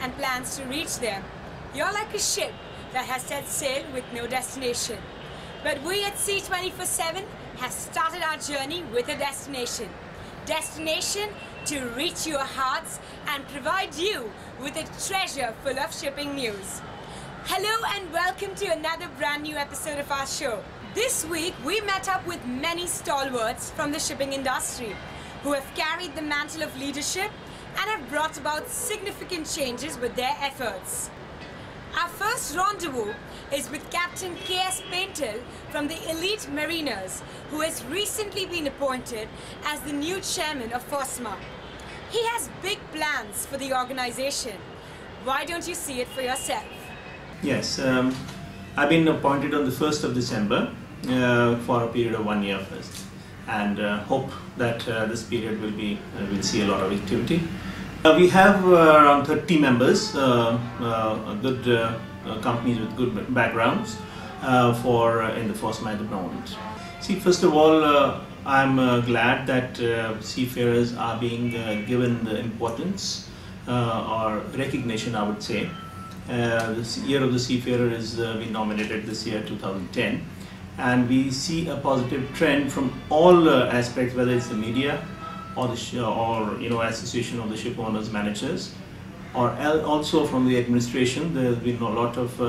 And plans to reach them, you're like a ship that has set sail with no destination. But we at Sea 24/7 have started our journey with a destination. Destination to reach your hearts and provide you with a treasure full of shipping news. Hello and welcome to another brand new episode of our show. This week we met up with many stalwarts from the shipping industry who have carried the mantle of leadership and have brought about significant changes with their efforts. Our first rendezvous is with Captain Girish Phadnis from the Elite Mariners, who has recently been appointed as the new chairman of FOSMA. He has big plans for the organization. Why don't you see it for yourself? Yes, I've been appointed on the 1st of December for a period of 1 year first, and hope that this period will see a lot of activity. We have around 30 members, good companies with good backgrounds in the FOSMA at the moment. See, first of all, I'm glad that seafarers are being given the importance or recognition, I would say. The Year of the Seafarer is been nominated this year, 2010, and we see a positive trend from all aspects, whether it's the media or the Association of the Ship Owners Managers, or also from the administration. There has been a lot of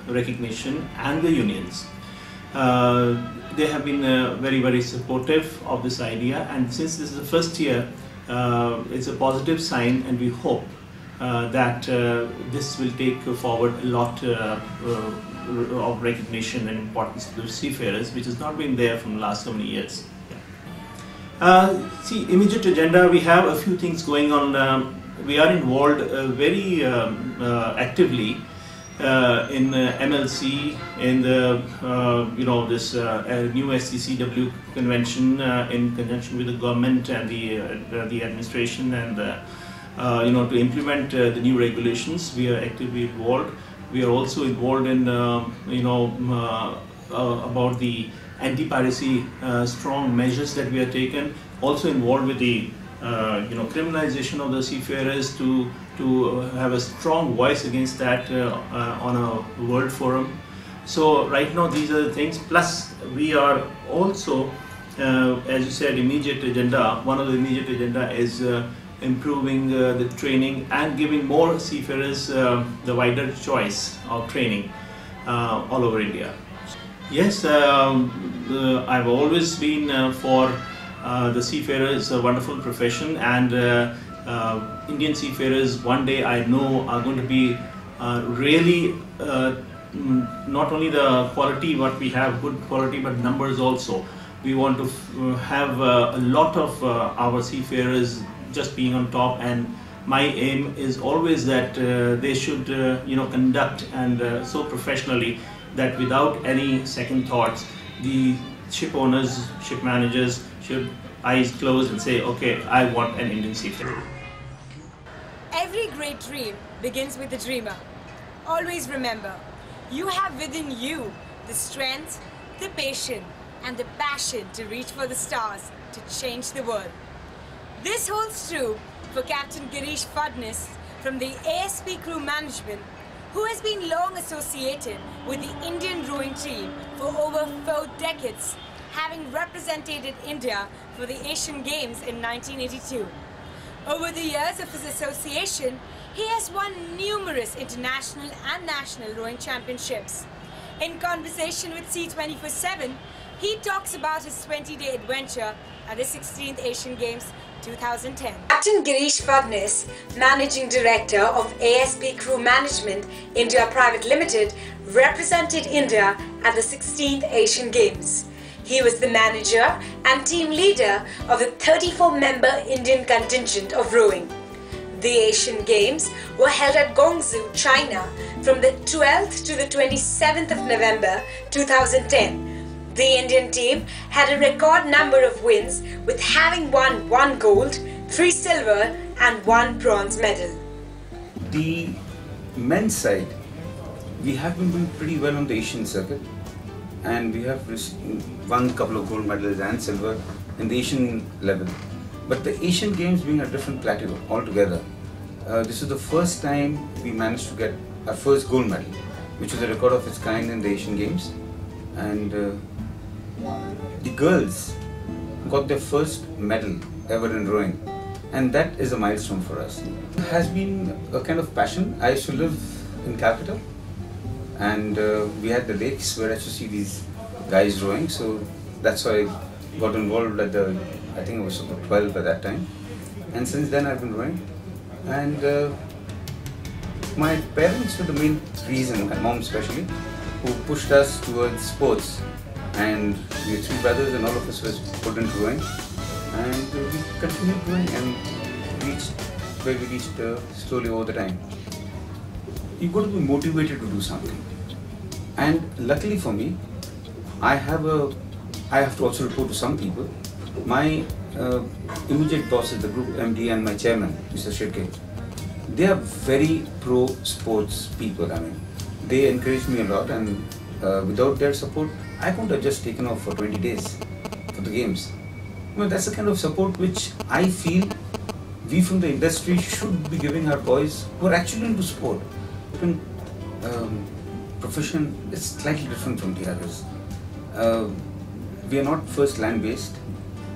recognition, and the unions. They have been very supportive of this idea, and since this is the first year, it's a positive sign, and we hope that this will take forward a lot of recognition and importance to the seafarers, which has not been there from the last so many years. See, immediate agenda, we have a few things going on. We are involved very actively in MLC, in the this new SCCW convention, in conjunction with the government and the administration, and to implement the new regulations. We are actively involved. We are also involved in about the anti-piracy strong measures that we are taken. Also involved with the criminalization of the seafarers to have a strong voice against that on a world forum. So right now these are the things. Plus we are also, as you said, immediate agenda. One of the immediate agenda is improving the training and giving more seafarers the wider choice of training all over India. Yes, I've always been for the seafarer is a wonderful profession, and Indian seafarers one day I know are going to be really not only the quality what we have, good quality, but numbers also. We want to have a lot of our seafarers just being on top, and my aim is always that they should conduct and so professionally that without any second thoughts, the ship owners, ship managers should eyes closed and say, okay, I want an Indian seafarer. Every great dream begins with a dreamer. Always remember, you have within you the strength, the patience, and the passion to reach for the stars, to change the world. This holds true for Captain Girish Phadnis from the ASP Crew Management, who has been long associated with the Indian rowing team for over 4 decades, having represented India for the Asian Games in 1982. Over the years of his association, he has won numerous international and national rowing championships. In conversation with Sea 24/7, he talks about his 20-day adventure at the 16th Asian Games 2010. Captain Girish Phadnis, Managing Director of ASP Crew Management India Private Limited, represented India at the 16th Asian Games. He was the manager and team leader of the 34-member Indian contingent of rowing. The Asian Games were held at Guangzhou, China from the 12th to the 27th of November 2010. The Indian team had a record number of wins, with having won 1 gold, 3 silver and 1 bronze medal. The men's side, we have been doing pretty well on the Asian circuit, and we have won a couple of gold medals and silver in the Asian level. But the Asian Games being a different plateau altogether, this is the first time we managed to get our first gold medal, which was a record of its kind in the Asian Games. And the girls got their first medal ever in rowing, and that is a milestone for us. It has been a kind of passion. I used to live in Calcutta, and we had the lakes where I used to see these guys rowing, so that's why I got involved at I think I was about 12 at that time, and since then I've been rowing. And my parents were the main reason, my mom especially, who pushed us towards sports. And we had 3 brothers, and all of us was put into rowing, and we continued rowing and reached where we reached slowly over the time. You've got to be motivated to do something, and luckily for me, I have to also report to some people. My immediate bosses, the group MD and my chairman, Mr. Shirke, they are very pro sports people. I mean, they encourage me a lot, and without their support, I couldn't have just taken off for 20 days for the games. Well, that's the kind of support which I feel we from the industry should be giving our boys who are actually into sport. Even profession is slightly different from the others. We are not first land-based.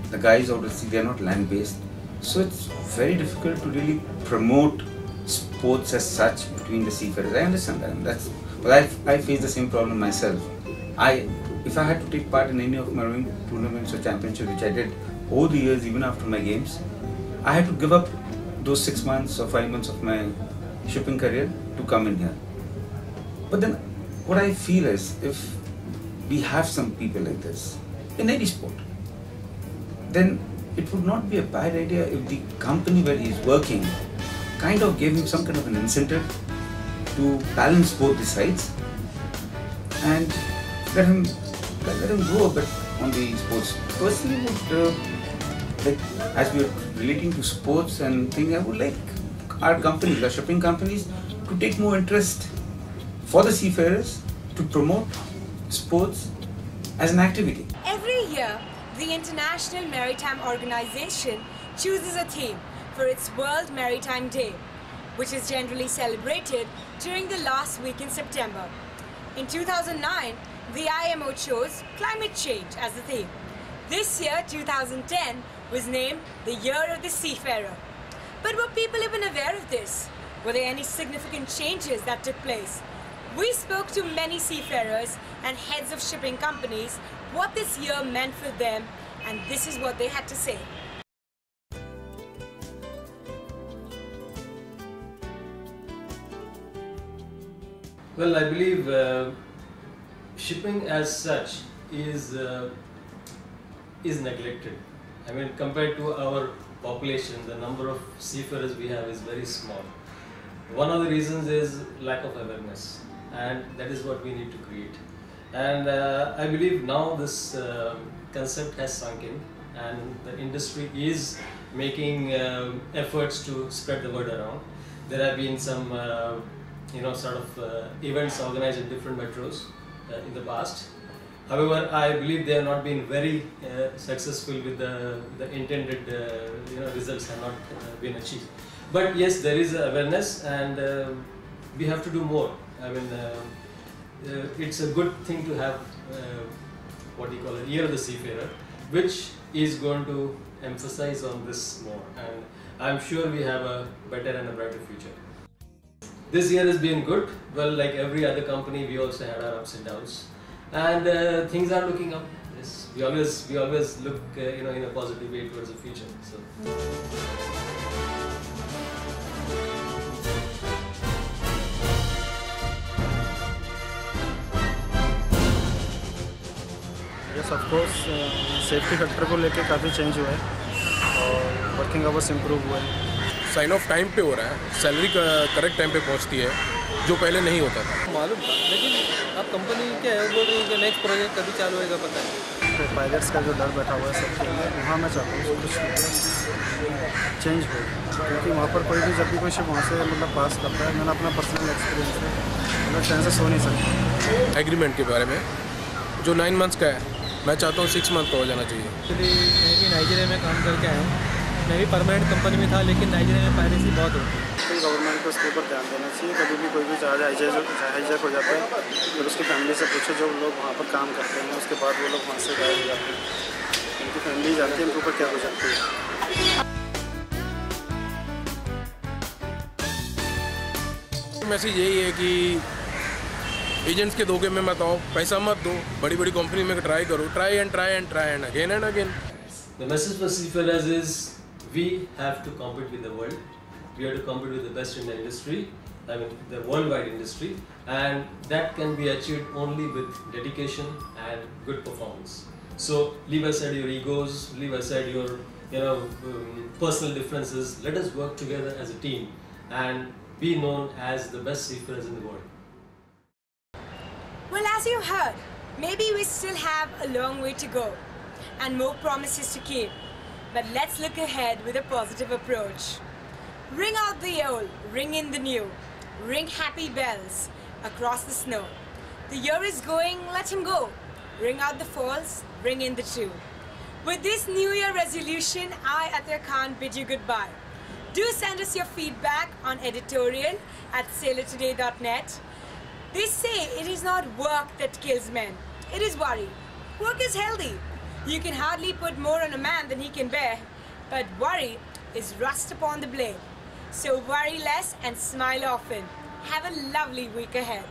The guys out at sea, they are not land-based. So it's very difficult to really promote sports as such between the seafarers. I understand that. But I face the same problem myself. If I had to take part in any of my rowing tournaments or championships, which I did over the years, even after my games, I had to give up those 6 months or 5 months of my shipping career to come in here. But then what I feel is, if we have some people like this in any sport, then it would not be a bad idea if the company where he is working kind of gave him some kind of an incentive to balance both the sides and let him grow a bit on the sports. Personally, like, as we are relating to sports and things, I would like our companies, our shipping companies, to take more interest for the seafarers to promote sports as an activity. Every year, the International Maritime Organization chooses a theme for its World Maritime Day, which is generally celebrated during the last week in September. In 2009, the IMO chose climate change as the theme. This year, 2010, was named the Year of the Seafarer. But were people even aware of this? Were there any significant changes that took place? We spoke to many seafarers and heads of shipping companies what this year meant for them, and this is what they had to say. Well, I believe shipping as such is neglected. I mean, compared to our population, the number of seafarers we have is very small. One of the reasons is lack of awareness, and that is what we need to create. And I believe now this concept has sunk in, and the industry is making efforts to spread the word around. There have been some events organized in different metros in the past. However, I believe they have not been very successful with the intended results have not been achieved. But yes, there is awareness, and we have to do more. I mean, it's a good thing to have what you call a Year of the Seafarer, which is going to emphasize on this more, and I'm sure we have a better and a brighter future. This year has been good. Well, like every other company, we also had our ups and downs, and things are looking up. Yes, we always look in a positive way towards the future. So. Of course safety factor को लेके काफ़ी change हुआ है और working hours improve हुए हैं। Sign of time पे हो रहा है, सैलरी करेक्ट टाइम पे पहुंचती है, जो पहले नहीं होता था। मालूम था, लेकिन अब कंपनी क्या है बोल रही है कि नेक्स्ट प्रोजेक्ट कभी चालू होएगा पता नहीं। तो पायलट्स का जो डर बैठा हुआ है सबके अंदर, वहाँ मैं चाहता हूँ कुछ चेंज हो, क्योंकि वहाँ पर कोई भी जब भी कोई शिप वहाँ से मतलब पास करता है, मैंने अपना पर्सनल एक्सपीरियंस है, मतलब चांसेस हो नहीं सकते। एग्रीमेंट के बारे में जो 9 मंथ्स का है, मैं चाहता हूँ 6 मंथ का हो जाना चाहिए। एक्चुअली मैं भी नाइजीरिया में काम करके आया हूँ, मैं भी परमानेंट कंपनी में था, लेकिन नाइजीरिया में पायरेसी बहुत होती है। तो गवर्नमेंट को इसके ऊपर ध्यान देना चाहिए। कभी भी कोई भी जहाज हाईजैक हो जाता है, फिर उसकी फैमिली से पूछो, जो लोग वहाँ पर काम करते हैं, उसके बाद वो लोग वहाँ से गायब हो जाते हैं। उनकी फैमिली जानती है उनके ऊपर क्या हो जाती है। मैसेज यही है कि एजेंट्स के धोखे में मत आओ, पैसा मत दो, बड़ी बड़ी कंपनी में ट्राई करो, try and again and again. The message for seafarers is we have to compete with the world. We have to compete with the best in the industry, I mean the worldwide industry, and that can be achieved only with dedication and good performance. So leave aside your egos, leave aside your personal differences. Let us work together as a team and be known as the best seafarers in the world. Well, as you heard, maybe we still have a long way to go and more promises to keep. But let's look ahead with a positive approach. Ring out the old, ring in the new. Ring happy bells across the snow. The year is going, let him go. Ring out the falls, ring in the true. With this New Year resolution, I, Atia Khan, bid you goodbye. Do send us your feedback on editorial@sailortoday.net. They say it is not work that kills men, it is worry. Work is healthy. You can hardly put more on a man than he can bear, but worry is rust upon the blade. So worry less and smile often. Have a lovely week ahead.